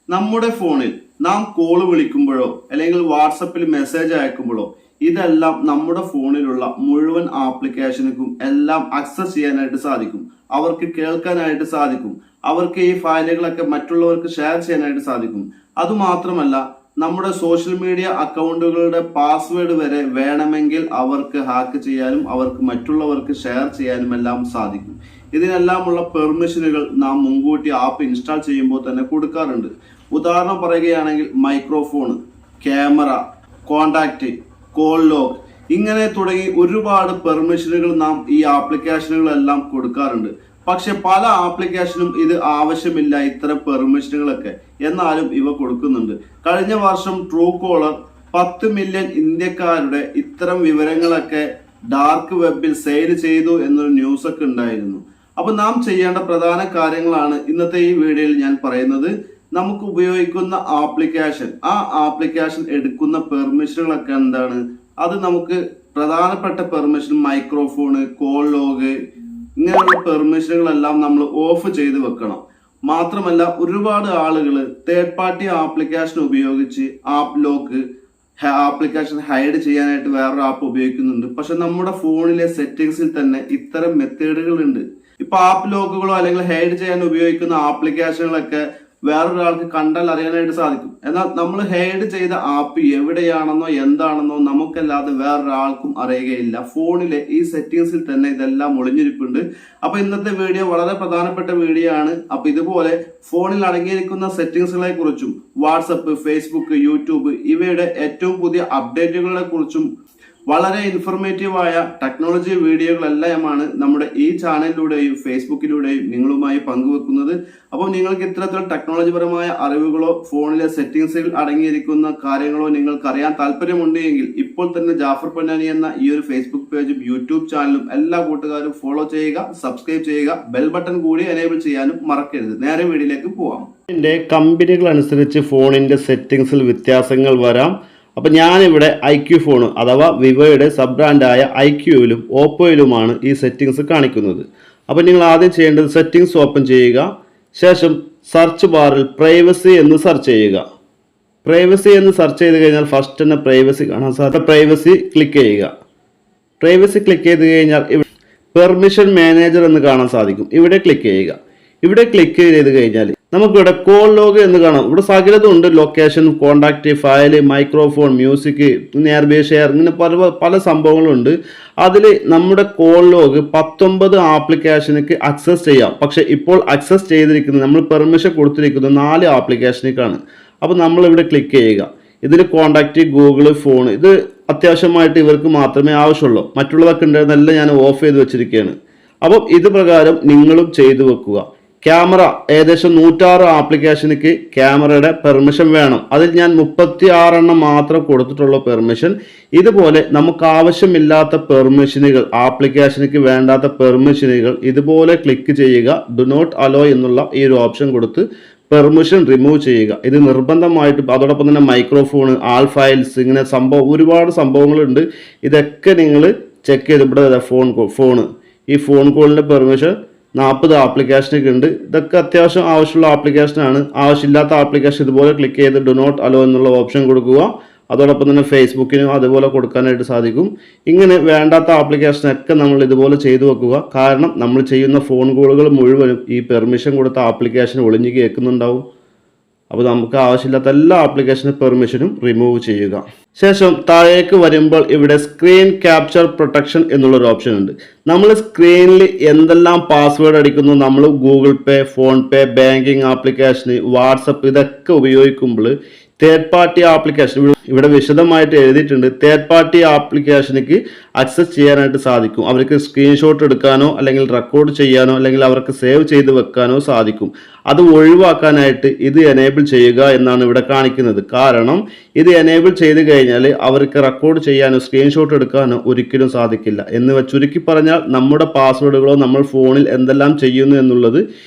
നമ്മുടെ ഫോണിൽ നാം കോൾ വിളിക്കുമ്പോഴോ അല്ലെങ്കിൽ വാട്സപ്പിൽ മെസ്സേജ് അയക്കുമ്പോഴോ ഇതെല്ലാം നമ്മുടെ ഫോണിലുള്ള മുഴുവൻ ആപ്ലിക്കേഷനുക്കും എല്ലാം ആക്സസ് ചെയ്യാനായിട്ട് സാധിക്കും. അവർക്ക് കേൾക്കാനായിട്ട് സാധിക്കും. അവർക്ക് ഈ ഫയലുകളൊക്കെ മറ്റുള്ളവർക്ക് ഷെയർ ചെയ്യാനായിട്ട് സാധിക്കും. അതുമാത്രമല്ല, നമ്മുടെ സോഷ്യൽ മീഡിയ അക്കൗണ്ടുകളുടെ പാസ്വേഡ് വരെ വേണമെങ്കിൽ അവർക്ക് ഹാക്ക് ചെയ്യാനും അവർക്ക് മറ്റുള്ളവർക്ക് ഷെയർ ചെയ്യാനും എല്ലാം സാധിക്കും. ഇതിനെല്ലാമുള്ള പെർമിഷനുകൾ നാം മുൻകൂട്ടി ആപ്പ് ഇൻസ്റ്റാൾ ചെയ്യുമ്പോൾ തന്നെ കൊടുക്കാറുണ്ട്. ഉദാഹരണം പറയുകയാണെങ്കിൽ microphone, camera, contact, call log ഇങ്ങനെ തുടങ്ങി ഒരുപാട് പെർമിഷനുകൾ നാം ഈ ആപ്ലിക്കേഷനുകളെല്ലാം കൊടുക്കാറുണ്ട്. പക്ഷെ പല ആപ്ലിക്കേഷനും ഇത് ആവശ്യമില്ല, ഇത്തരം പെർമിഷനുകളൊക്കെ. എന്നാലും ഇവ കൊടുക്കുന്നുണ്ട്. കഴിഞ്ഞ വർഷം ട്രൂ കോളർ 10 മില്യൺ ഇന്ത്യക്കാരുടെ ഇത്തരം വിവരങ്ങളൊക്കെ ഡാർക്ക് വെബിൽ സെയിൽ ചെയ്തു എന്നൊരു ന്യൂസ് ഒക്കെ ഉണ്ടായിരുന്നു. അപ്പൊ നാം ചെയ്യേണ്ട പ്രധാന കാര്യങ്ങളാണ് ഇന്നത്തെ ഈ വീഡിയോയിൽ ഞാൻ പറയുന്നത്. നമുക്ക് ഉപയോഗിക്കുന്ന ആപ്ലിക്കേഷൻ, ആ ആപ്ലിക്കേഷൻ എടുക്കുന്ന പെർമിഷനുകളൊക്കെ എന്താണ്, അത് നമുക്ക് പ്രധാനപ്പെട്ട പെർമിഷൻ മൈക്രോഫോണ്, കോൾ ലോഗ് ഇങ്ങനെയുള്ള പെർമിഷനുകളെല്ലാം നമ്മൾ ഓഫ് ചെയ്ത് വെക്കണം. മാത്രമല്ല, ഒരുപാട് ആളുകൾ തേർഡ് പാർട്ടി ആപ്ലിക്കേഷൻ ഉപയോഗിച്ച് ആപ്പ് ലോക്ക് ആപ്ലിക്കേഷൻ ഹൈഡ് ചെയ്യാനായിട്ട് വേറൊരു ആപ്പ് ഉപയോഗിക്കുന്നുണ്ട്. പക്ഷെ നമ്മുടെ ഫോണിലെ സെറ്റിംഗ്സിൽ തന്നെ ഇത്തരം മെത്തേഡുകൾ ഉണ്ട്. ഇപ്പൊ ആപ്പ് ലോക്കുകളോ അല്ലെങ്കിൽ ഹൈഡ് ചെയ്യാൻ ഉപയോഗിക്കുന്ന ആപ്ലിക്കേഷനുകളൊക്കെ വേറൊരാൾക്ക് കണ്ടാൽ അറിയാനായിട്ട് സാധിക്കും. എന്നാൽ നമ്മൾ ഹൈഡ് ചെയ്ത ആപ്പ് എവിടെയാണെന്നോ എന്താണെന്നോ നമുക്കല്ലാതെ വേറൊരാൾക്കും അറിയുകയില്ല. ഫോണിലെ ഈ സെറ്റിംഗ്സിൽ തന്നെ ഇതെല്ലാം ഒളിഞ്ഞിരിപ്പുണ്ട്. അപ്പൊ ഇന്നത്തെ വീഡിയോ വളരെ പ്രധാനപ്പെട്ട വീഡിയോ ആണ്. അപ്പൊ ഇതുപോലെ ഫോണിൽ അടങ്ങിയിരിക്കുന്ന സെറ്റിംഗ്സുകളെ കുറിച്ചും വാട്സപ്പ്, ഫേസ്ബുക്ക്, യൂട്യൂബ് ഇവയുടെ ഏറ്റവും പുതിയ അപ്ഡേറ്റുകളെ കുറിച്ചും വളരെ ഇൻഫോർമേറ്റീവായ ടെക്നോളജി വീഡിയോകളെല്ലാമാണ് നമ്മുടെ ഈ ചാനലിലൂടെയും ഫേസ്ബുക്കിലൂടെയും നിങ്ങളുമായി പങ്കുവെക്കുന്നത്. അപ്പോൾ നിങ്ങൾക്ക് ഇത്തരത്തിൽ ടെക്നോളജിപരമായ അറിവുകളോ ഫോണിലെ സെറ്റിംഗ്സിൽ അടങ്ങിയിരിക്കുന്ന കാര്യങ്ങളോ നിങ്ങൾക്ക് അറിയാൻ താല്പര്യമുണ്ടെങ്കിൽ ഇപ്പോൾ തന്നെ ജാഫർ പൊന്നാനി എന്ന ഈ ഒരു ഫേസ്ബുക്ക് പേജും യൂട്യൂബ് ചാനലും എല്ലാ കൂട്ടുകാരും ഫോളോ ചെയ്യുക, സബ്സ്ക്രൈബ് ചെയ്യുക, ബെൽ ബട്ടൺ കൂടി എനേബിൾ ചെയ്യാനും മറക്കരുത്. നേരെ വീഡിയോയിലേക്ക് പോവാം. ഇതിന്റെ കമ്പനികൾ അനുസരിച്ച് ഫോണിന്റെ സെറ്റിംഗ്സിൽ വ്യത്യാസങ്ങൾ വരാം. അപ്പം ഞാനിവിടെ IQ ഫോൺ അഥവാ വിവോയുടെ സബ് ബ്രാൻഡായ IQയിലും ഓപ്പോയിലുമാണ് ഈ സെറ്റിംഗ്സ് കാണിക്കുന്നത്. അപ്പം നിങ്ങൾ ആദ്യം ചെയ്യേണ്ടത് സെറ്റിംഗ്സ് ഓപ്പൺ ചെയ്യുക. ശേഷം സെർച്ച് ബാറിൽ പ്രൈവസി എന്ന് സെർച്ച് ചെയ്യുക. പ്രൈവസി എന്ന് സെർച്ച് ചെയ്ത് കഴിഞ്ഞാൽ ഫസ്റ്റ് തന്നെ പ്രൈവസി കാണാൻ സാധിക്കും. പ്രൈവസി ക്ലിക്ക് ചെയ്യുക. പ്രൈവസി ക്ലിക്ക് ചെയ്ത് കഴിഞ്ഞാൽ പെർമിഷൻ മാനേജർ എന്ന് കാണാൻ സാധിക്കും. ഇവിടെ ക്ലിക്ക് ചെയ്യുക. ഇവിടെ ക്ലിക്ക് ചെയ്ത് കഴിഞ്ഞാൽ നമുക്കിവിടെ കോൾ ലോഗ് എന്ന് കാണാം. ഇവിടെ സകലതും ഉണ്ട്. Location, contact, file, microphone, music, nearby share ഇങ്ങനെ പല സംഭവങ്ങളുണ്ട്. അതിൽ നമ്മുടെ കോൾ ലോഗ് 19 ആപ്ലിക്കേഷനുക്ക് അക്സസ് ചെയ്യാം. പക്ഷെ ഇപ്പോൾ അക്സസ് ചെയ്തിരിക്കുന്നത്, നമ്മൾ പെർമിഷൻ കൊടുത്തിരിക്കുന്നത് 4 ആപ്ലിക്കേഷനിലേക്കാണ്. അപ്പോൾ നമ്മളിവിടെ ക്ലിക്ക് ചെയ്യുക. ഇതിൽ കോണ്ടാക്ട്, ഗൂഗിൾ, ഫോൺ ഇത് അത്യാവശ്യമായിട്ട് ഇവർക്ക് മാത്രമേ ആവശ്യമുള്ളൂ. മറ്റുള്ളതൊക്കെ ഉണ്ടായിരുന്നെല്ലാം ഞാൻ ഓഫ് ചെയ്ത് വെച്ചിരിക്കുകയാണ്. അപ്പം ഇത് പ്രകാരം നിങ്ങളും ചെയ്തു വെക്കുക. ക്യാമറ ഏകദേശം 106 ആപ്ലിക്കേഷനിക്ക് ക്യാമറയുടെ പെർമിഷൻ വേണം. അതിൽ ഞാൻ 36 എണ്ണം മാത്രം കൊടുത്തിട്ടുള്ള പെർമിഷൻ. ഇതുപോലെ നമുക്ക് ആവശ്യമില്ലാത്ത പെർമിഷനുകൾ, ആപ്ലിക്കേഷനിക്ക് വേണ്ടാത്ത പെർമിഷനുകൾ ഇതുപോലെ ക്ലിക്ക് ചെയ്യുക. ഡു നോട്ട് അലോ എന്നുള്ള ഈ ഒരു ഓപ്ഷൻ കൊടുത്ത് പെർമിഷൻ റിമൂവ് ചെയ്യുക. ഇത് നിർബന്ധമായിട്ട്. അതോടൊപ്പം തന്നെ മൈക്രോഫോൺ, ആൾ ഫയൽസ് ഇങ്ങനെ ഒരുപാട് സംഭവങ്ങളുണ്ട്. ഇതൊക്കെ നിങ്ങൾ ചെക്ക് ചെയ്ത് ഇവിടെ ഫോണ് ഈ ഫോൺ കോളിൻ്റെ പെർമിഷൻ 40 ആപ്ലിക്കേഷനൊക്കെ ഉണ്ട്. ഇതൊക്കെ അത്യാവശ്യം ആവശ്യമുള്ള ആപ്ലിക്കേഷനാണ്. ആവശ്യമില്ലാത്ത ആപ്ലിക്കേഷൻ ഇതുപോലെ ക്ലിക്ക് ചെയ്ത് ഡു നോട്ട് അലോ എന്നുള്ള ഓപ്ഷൻ കൊടുക്കുക. അതോടൊപ്പം തന്നെ ഫേസ്ബുക്കിനും അതുപോലെ കൊടുക്കാനായിട്ട് സാധിക്കും. ഇങ്ങനെ വേണ്ടാത്ത ആപ്ലിക്കേഷനൊക്കെ നമ്മൾ ഇതുപോലെ ചെയ്തു വെക്കുക. കാരണം നമ്മൾ ചെയ്യുന്ന ഫോൺ കോളുകൾ മുഴുവനും ഈ പെർമിഷൻ കൊടുത്ത ആപ്ലിക്കേഷൻ ഒളിഞ്ഞു കേൾക്കുന്നുണ്ടാവും. അപ്പോൾ നമുക്ക് ആവശ്യമില്ലാത്ത എല്ലാ ആപ്ലിക്കേഷനും പെർമിഷനും റിമൂവ് ചെയ്യുക. ശേഷം താഴേക്ക് വരുമ്പോൾ ഇവിടെ സ്ക്രീൻ ക്യാപ്ചർ പ്രൊട്ടക്ഷൻ എന്നുള്ളൊരു ഓപ്ഷൻ ഉണ്ട്. നമ്മൾ സ്ക്രീനിൽ എന്തെല്ലാം പാസ്വേഡ് അടിക്കുന്നു, നമ്മൾ ഗൂഗിൾ പേ, ഫോൺ പേ, ബാങ്കിങ് ആപ്ലിക്കേഷന്, വാട്സപ്പ് ഇതൊക്കെ ഉപയോഗിക്കുമ്പോൾ തേർഡ് പാർട്ടി ആപ്ലിക്കേഷൻ ഇവിടെ വിശദമായിട്ട് എഴുതിയിട്ടുണ്ട്. തേർഡ് പാർട്ടി ആപ്ലിക്കേഷനിക്ക് ആക്സസ് ചെയ്യാനായിട്ട് സാധിക്കും. അവർക്ക് സ്ക്രീൻഷോട്ട് എടുക്കാനോ അല്ലെങ്കിൽ റെക്കോർഡ് ചെയ്യാനോ അല്ലെങ്കിൽ അവർക്ക് സേവ് ചെയ്ത് വെക്കാനോ സാധിക്കും. അത് ഒഴിവാക്കാനായിട്ട് ഇത് എനേബിൾ ചെയ്യുക എന്നാണ് ഇവിടെ കാണിക്കുന്നത്. കാരണം ഇത് എനേബിൾ ചെയ്ത് കഴിഞ്ഞാൽ അവർക്ക് റെക്കോർഡ് ചെയ്യാനോ സ്ക്രീൻഷോട്ട് എടുക്കാനോ ഒരിക്കലും സാധിക്കില്ല. എന്ന് ചുരുക്കി പറഞ്ഞാൽ നമ്മുടെ പാസ്വേഡുകളോ നമ്മൾ ഫോണിൽ എന്തെല്ലാം ചെയ്യുന്നു എന്നുള്ളത്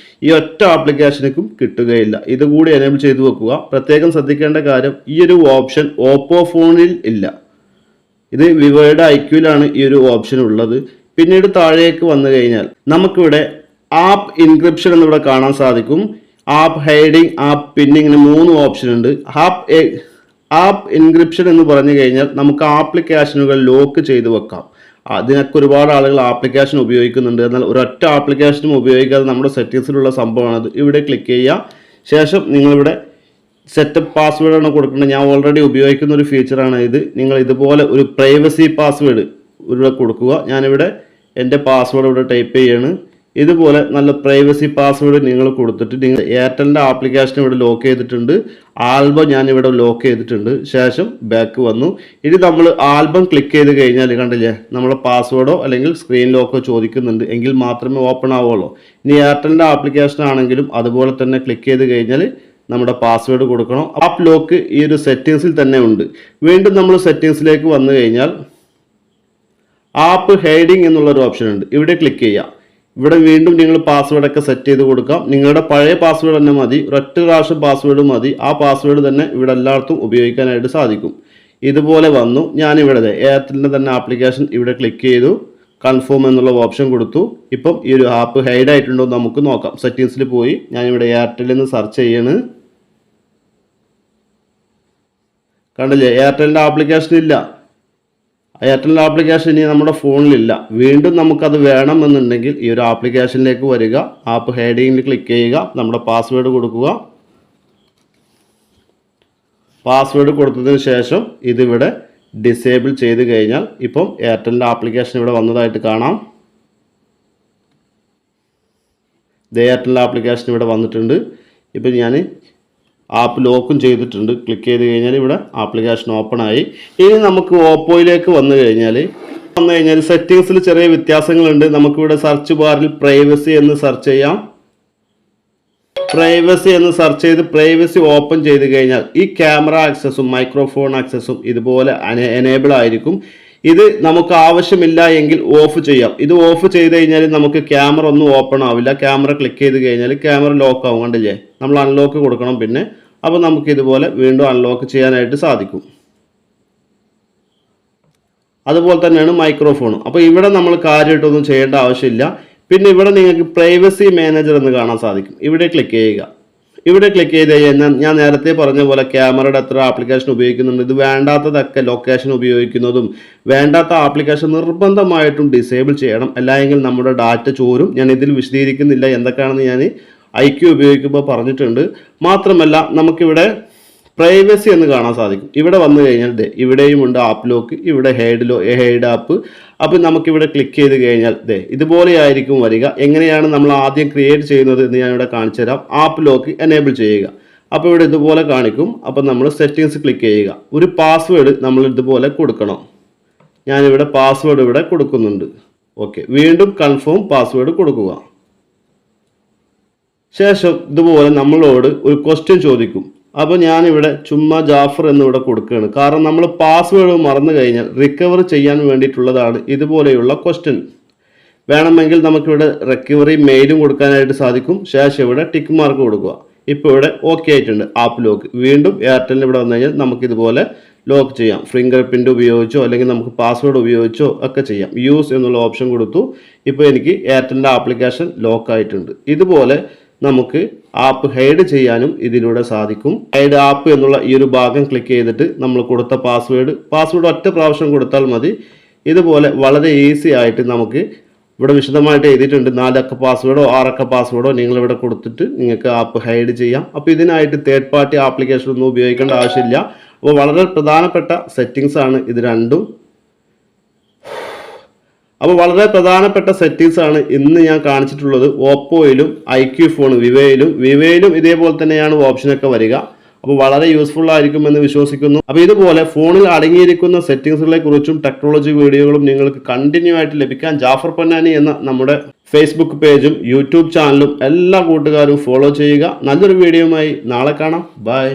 ഈ ഒറ്റ ആപ്ലിക്കേഷനിക്കും കിട്ടുകയില്ല. ഇതുകൂടി എനേബിൾ ചെയ്ത് വെക്കുക. പ്രത്യേകം ശ്രദ്ധിക്കേണ്ട കാര്യം, ഈ ഒരു ഓപ്ഷൻ ഓപ്പോ ഫോണിൽ ഇല്ല. ഇത് വിവോയുടെ IQയിലാണ് ഈ ഒരു ഓപ്ഷൻ ഉള്ളത്. പിന്നീട് താഴേക്ക് വന്നു കഴിഞ്ഞാൽ നമുക്കിവിടെ ആപ്പ് ഇൻക്രിപ്ഷൻ എന്നിവിടെ കാണാൻ സാധിക്കും. ആപ്പ് ഹൈഡിങ്, ആപ്പ് പിന്നിങ്ങിന് 3 ഓപ്ഷൻ ഉണ്ട്. ആപ്പ് എൻക്രിപ്ഷൻ എന്ന് പറഞ്ഞു കഴിഞ്ഞാൽ നമുക്ക് ആപ്ലിക്കേഷനുകൾ ലോക്ക് ചെയ്ത് വെക്കാം. അതിനൊക്കെ ഒരുപാട് ആളുകൾ ആപ്ലിക്കേഷൻ ഉപയോഗിക്കുന്നുണ്ട്. എന്നാൽ ഒരൊറ്റ ആപ്ലിക്കേഷനും ഉപയോഗിക്കാതെ നമ്മുടെ സെറ്റിങ്സിലുള്ള സംഭവമാണത്. ഇവിടെ ക്ലിക്ക് ചെയ്യുക. ശേഷം നിങ്ങളിവിടെ സെറ്റപ്പ് പാസ്വേഡാണ് കൊടുക്കുന്നത്. ഞാൻ ഓൾറെഡി ഉപയോഗിക്കുന്ന ഒരു ഫീച്ചറാണ് ഇത്. നിങ്ങൾ ഇതുപോലെ ഒരു പ്രൈവസി പാസ്വേഡ് ഇവിടെ കൊടുക്കുക. ഞാനിവിടെ എൻ്റെ പാസ്വേഡ് ഇവിടെ ടൈപ്പ് ചെയ്യാണ്. ഇതുപോലെ നല്ല പ്രൈവസി പാസ്വേഡ് നിങ്ങൾ കൊടുത്തിട്ട് നിങ്ങൾ എയർടെലിൻ്റെ ആപ്ലിക്കേഷൻ ഇവിടെ ലോക്ക് ചെയ്തിട്ടുണ്ട്. ആൽബം ഞാനിവിടെ ലോക്ക് ചെയ്തിട്ടുണ്ട്. ശേഷം ബാക്ക് വന്നു. ഇനി നമ്മൾ ആൽബം ക്ലിക്ക് ചെയ്ത് കഴിഞ്ഞാൽ കണ്ടില്ലേ, നമ്മളെ പാസ്വേഡോ അല്ലെങ്കിൽ സ്ക്രീൻ ലോക്കോ ചോദിക്കുന്നുണ്ട്. എങ്കിൽ മാത്രമേ ഓപ്പൺ ആവുള്ളൂ. ഇനി എയർടെലിൻ്റെ ആപ്ലിക്കേഷൻ ആണെങ്കിലും അതുപോലെ തന്നെ ക്ലിക്ക് ചെയ്ത് കഴിഞ്ഞാൽ നമ്മുടെ പാസ്വേഡ് കൊടുക്കണം. ആപ്പ് ലോക്ക് ഈ ഒരു സെറ്റിങ്സിൽ തന്നെ ഉണ്ട്. വീണ്ടും നമ്മൾ സെറ്റിങ്സിലേക്ക് വന്നു കഴിഞ്ഞാൽ ആപ്പ് ഹൈഡിങ് എന്നുള്ളൊരു ഓപ്ഷൻ ഉണ്ട്. ഇവിടെ ക്ലിക്ക് ചെയ്യുക. ഇവിടെ വീണ്ടും നിങ്ങൾ പാസ്വേഡൊക്കെ സെറ്റ് ചെയ്ത് കൊടുക്കാം. നിങ്ങളുടെ പഴയ പാസ്വേഡ് തന്നെ മതി, ഒരൊറ്റ പ്രാവശ്യം പാസ്വേഡ് മതി. ആ പാസ്വേഡ് തന്നെ ഇവിടെ എല്ലായിടത്തും ഉപയോഗിക്കാനായിട്ട് സാധിക്കും. ഇതുപോലെ വന്നു. ഞാനിവിടെ എയർടെലിൻ്റെ തന്നെ ആപ്ലിക്കേഷൻ ഇവിടെ ക്ലിക്ക് ചെയ്തു, കൺഫേം എന്നുള്ള ഓപ്ഷൻ കൊടുത്തു. ഇപ്പം ഈ ഒരു ആപ്പ് ഹൈഡ് ആയിട്ടുണ്ടോ നമുക്ക് നോക്കാം. സെറ്റിങ്സിൽ പോയി ഞാനിവിടെ എയർടെലിൽ നിന്ന് സെർച്ച് ചെയ്യാണ്. കണ്ടില്ലേ, എയർടെലിൻ്റെ ആപ്ലിക്കേഷൻ ഇല്ല. എയർടെലിൻ്റെ ആപ്ലിക്കേഷൻ ഇനി നമ്മുടെ ഫോണിലില്ല. വീണ്ടും നമുക്കത് വേണമെന്നുണ്ടെങ്കിൽ ഈ ഒരു ആപ്ലിക്കേഷനിലേക്ക് വരിക, ആപ്പ് ഹൈഡിങ്ങിൽ ക്ലിക്ക് ചെയ്യുക, നമ്മുടെ പാസ്വേഡ് കൊടുക്കുക. പാസ്വേഡ് കൊടുത്തതിന് ശേഷം ഇതിവിടെ ഡിസേബിൾ ചെയ്ത് കഴിഞ്ഞാൽ ഇപ്പം എയർടെലിൻ്റെ ആപ്ലിക്കേഷൻ ഇവിടെ വന്നതായിട്ട് കാണാം. എയർടെലിൻ്റെ ആപ്ലിക്കേഷൻ ഇവിടെ വന്നിട്ടുണ്ട്. ഇപ്പം ഞാൻ ആപ്പ് ലോക്കും ചെയ്തിട്ടുണ്ട്. ക്ലിക്ക് ചെയ്ത് കഴിഞ്ഞാൽ ഇവിടെ ആപ്ലിക്കേഷൻ ഓപ്പൺ ആയി. ഇനി നമുക്ക് ഓപ്പോയിലേക്ക് വന്നു കഴിഞ്ഞാൽ സെറ്റിങ്സിൽ ചെറിയ വ്യത്യാസങ്ങളുണ്ട്. നമുക്കിവിടെ സെർച്ച് ബാറിൽ പ്രൈവസി എന്ന് സെർച്ച് ചെയ്യാം. പ്രൈവസി എന്ന് സെർച്ച് ചെയ്ത് പ്രൈവസി ഓപ്പൺ ചെയ്ത് കഴിഞ്ഞാൽ ഈ ക്യാമറ ആക്സസും മൈക്രോഫോൺ ആക്സസും ഇതുപോലെ എനേബിൾ ആയിരിക്കും. ഇത് നമുക്ക് ആവശ്യമില്ല എങ്കിൽ ഓഫ് ചെയ്യാം. ഇത് ഓഫ് ചെയ്ത് കഴിഞ്ഞാൽ നമുക്ക് ക്യാമറ ഒന്നും ഓപ്പൺ ആവില്ല. ക്യാമറ ക്ലിക്ക് ചെയ്ത് കഴിഞ്ഞാൽ ക്യാമറ ലോക്ക് ആവും. കണ്ടില്ലേ, നമ്മൾ അൺലോക്ക് കൊടുക്കണം. പിന്നെ അപ്പോൾ നമുക്ക് ഇതുപോലെ വീണ്ടും അൺലോക്ക് ചെയ്യാനായിട്ട് സാധിക്കും. അതുപോലെ തന്നെയാണ് മൈക്രോഫോണും. അപ്പോൾ ഇവിടെ നമ്മൾ കാര്യമായിട്ടൊന്നും ചെയ്യേണ്ട ആവശ്യമില്ല. പിന്നെ ഇവിടെ നിങ്ങൾക്ക് പ്രൈവസി മാനേജർ എന്ന് കാണാൻ സാധിക്കും. ഇവിടെ ക്ലിക്ക് ചെയ്യുക. ഇവിടെ ക്ലിക്ക് ചെയ്ത് കഴിഞ്ഞാൽ ഞാൻ നേരത്തെ പറഞ്ഞ പോലെ ക്യാമറയുടെ എത്ര ആപ്ലിക്കേഷൻ ഉപയോഗിക്കുന്നുണ്ട്. ഇത് വേണ്ടാത്തതൊക്കെ ലൊക്കേഷൻ ഉപയോഗിക്കുന്നതും വേണ്ടാത്ത ആപ്ലിക്കേഷൻ നിർബന്ധമായിട്ടും ഡിസേബിൾ ചെയ്യണം. അല്ലെങ്കിൽ നമ്മുടെ ഡാറ്റ ചോരും. ഞാൻ ഇതിൽ വിശദീകരിക്കുന്നില്ല, എന്തൊക്കെയാണെന്ന് ഞാൻ IQ ഉപയോഗിക്കുമ്പോൾ പറഞ്ഞിട്ടുണ്ട്. മാത്രമല്ല നമുക്കിവിടെ പ്രൈവസി എന്ന് കാണാൻ സാധിക്കും. ഇവിടെ വന്നു കഴിഞ്ഞാൽ ഇവിടെയും ഉണ്ട് ആപ്പ് ലോക്ക്, ഇവിടെ ഹൈഡ് ആപ്പ്. അപ്പോൾ നമുക്കിവിടെ ക്ലിക്ക് ചെയ്ത് കഴിഞ്ഞാൽ ഇതുപോലെ ആയിരിക്കും വരിക. എങ്ങനെയാണ് നമ്മൾ ആദ്യം ക്രിയേറ്റ് ചെയ്യുന്നത് എന്ന് ഞാനിവിടെ കാണിച്ചു തരാം. ആപ്പ് ലോക്ക് എനേബിൾ ചെയ്യുക. അപ്പോൾ ഇവിടെ ഇതുപോലെ കാണിക്കും. അപ്പോൾ നമ്മൾ സെറ്റിങ്സ് ക്ലിക്ക് ചെയ്യുക. ഒരു പാസ്വേഡ് നമ്മൾ ഇതുപോലെ കൊടുക്കണം. ഞാനിവിടെ പാസ്വേഡ് ഇവിടെ കൊടുക്കുന്നുണ്ട്. ഓക്കെ, വീണ്ടും കൺഫേം പാസ്വേഡ് കൊടുക്കുക. ശേഷം ഇതുപോലെ നമ്മളോട് ഒരു ക്വസ്റ്റ്യൻ ചോദിക്കും. അപ്പോൾ ഞാനിവിടെ ചുമ്മാ ജാഫർ എന്നിവിടെ കൊടുക്കുകയാണ്. കാരണം നമ്മൾ പാസ്വേഡ് മറന്നു കഴിഞ്ഞാൽ റിക്കവർ ചെയ്യാൻ വേണ്ടിയിട്ടുള്ളതാണ് ഇതുപോലെയുള്ള ക്വസ്റ്റ്യൻ. വേണമെങ്കിൽ നമുക്കിവിടെ റിക്കവറി മെയിലും കൊടുക്കാനായിട്ട് സാധിക്കും. ശേഷം ഇവിടെ ടിക്ക് മാർക്ക് കൊടുക്കുക. ഇപ്പോൾ ഇവിടെ ഓക്കെ ആയിട്ടുണ്ട് ആപ്പ് ലോക്ക്. വീണ്ടും എയർടെലിന് ഇവിടെ വന്നു കഴിഞ്ഞാൽ നമുക്കിതുപോലെ ലോക്ക് ചെയ്യാം. ഫിംഗർ പ്രിൻ്റ് ഉപയോഗിച്ചോ അല്ലെങ്കിൽ നമുക്ക് പാസ്വേഡ് ഉപയോഗിച്ചോ ഒക്കെ ചെയ്യാം. യൂസ് എന്നുള്ള ഓപ്ഷൻ കൊടുത്തു. ഇപ്പോൾ എനിക്ക് എയർടെലിൻ്റെ ആപ്ലിക്കേഷൻ ലോക്ക് ആയിട്ടുണ്ട്. ഇതുപോലെ നമുക്ക് ആപ്പ് ഹൈഡ് ചെയ്യാനും ഇതിലൂടെ സാധിക്കും. ഹൈഡ് ആപ്പ് എന്നുള്ള ഈ ഒരു ഭാഗം ക്ലിക്ക് ചെയ്തിട്ട് നമ്മൾ കൊടുത്ത പാസ്വേഡ് ഒറ്റ പ്രാവശ്യം കൊടുത്താൽ മതി. ഇതുപോലെ വളരെ ഈസി ആയിട്ട് നമുക്ക് ഇവിടെ വിശദമായിട്ട് എഴുതിയിട്ടുണ്ട്. 4 അക്ക പാസ്വേഡോ 6 അക്ക പാസ്വേഡോ നിങ്ങളിവിടെ കൊടുത്തിട്ട് നിങ്ങൾക്ക് ആപ്പ് ഹൈഡ് ചെയ്യാം. അപ്പോൾ ഇതിനായിട്ട് തേർഡ് പാർട്ടി ആപ്ലിക്കേഷൻ ഒന്നും ഉപയോഗിക്കേണ്ട ആവശ്യമില്ല. അപ്പോൾ വളരെ പ്രധാനപ്പെട്ട സെറ്റിങ്സ് ആണ് ഇത് രണ്ടും. അപ്പോൾ വളരെ പ്രധാനപ്പെട്ട സെറ്റിങ്സ് ആണ് ഇന്ന് ഞാൻ കാണിച്ചിട്ടുള്ളത്. ഓപ്പോയിലും IQ ഫോൺ വിവയിലും ഇതേപോലെ തന്നെയാണ് ഓപ്ഷനൊക്കെ വരിക. അപ്പോൾ വളരെ യൂസ്ഫുൾ ആയിരിക്കുമെന്ന് വിശ്വസിക്കുന്നു. അപ്പോൾ ഇതുപോലെ ഫോണിൽ അടങ്ങിയിരിക്കുന്ന സെറ്റിങ്സുകളെ കുറിച്ചും ടെക്നോളജി വീഡിയോകളും നിങ്ങൾക്ക് കണ്ടിന്യൂ ആയിട്ട് ലഭിക്കാൻ ജാഫർ പൊന്നാനി എന്ന നമ്മുടെ ഫേസ്ബുക്ക് പേജും യൂട്യൂബ് ചാനലും എല്ലാ കൂട്ടുകാരും ഫോളോ ചെയ്യുക. നല്ലൊരു വീഡിയോയുമായി നാളെ കാണാം. ബൈ.